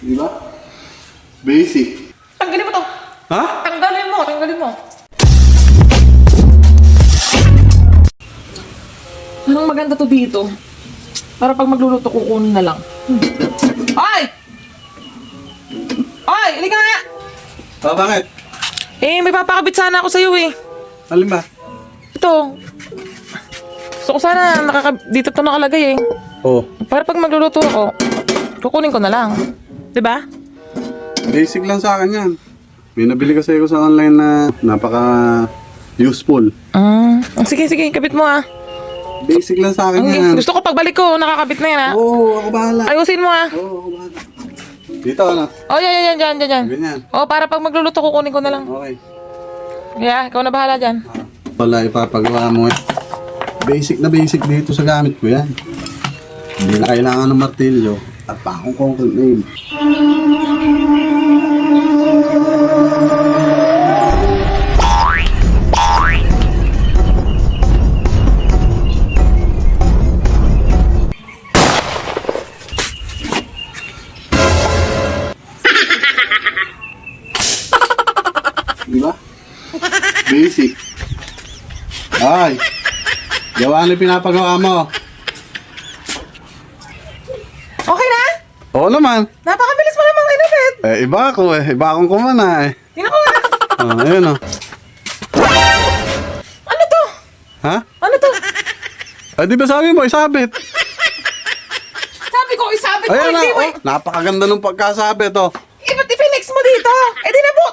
Di ba? Basic. Tanggalin mo to. Ha? Tanggalin mo. Anong maganda to dito? Para pag magluluto, kukunin na lang. Ay! Ay! Halika nga! Bakit? May papakabit sana ako sa'yo eh. Alin ba? Ito. Gusto ko sana dito to nakalagay eh. Oh, Para pag magluluto ako, kukunin ko na lang. Diba? basic lang sa akin yan. May nabili kasi ako sa online na napaka-useful. Sige, kabit mo ah. Basic lang sa akin Okay. yan. Gusto ko pagbalik ko, nakakabit na yan ah. Oo, ako bahala. Ayusin mo ah. Oo, ako bahala. Dito, ano? Oh, yan. Ganyan. Oh, para pag magluluto, kukunin ko na lang. Okay. Yeah, ikaw na bahala dyan. Wala ipapagawa mo eh. Basic na basic dito sa gamit ko yan. Hindi na kailangan ng martilyo at pakong concrete nail. Di ba? Basic. Ay! Gawa na yung pinapagawa mo. Okay na? Oo naman. Napakabilis mo naman kinabit. Iba ako eh. Iba akong kumana eh. Tingnan ko nga. Ayun oh. Ano to? Ha? Ano to? Di ba sabi mo, isabit? Sabi ko, isabit mo, Ayan na, hindi mo. napakaganda ng pagkasabit oh. Ba't i-flex mo dito? Di na po.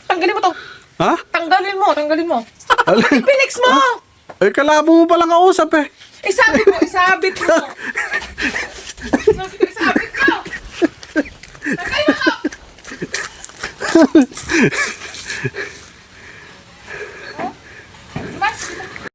Tanggalin mo to. Ha? Tanggalin mo. Alin? Flex mo. Kalabo mo palang kausap eh. Sabi ko, isabit mo. Isabit mo. Tanggalin mo to.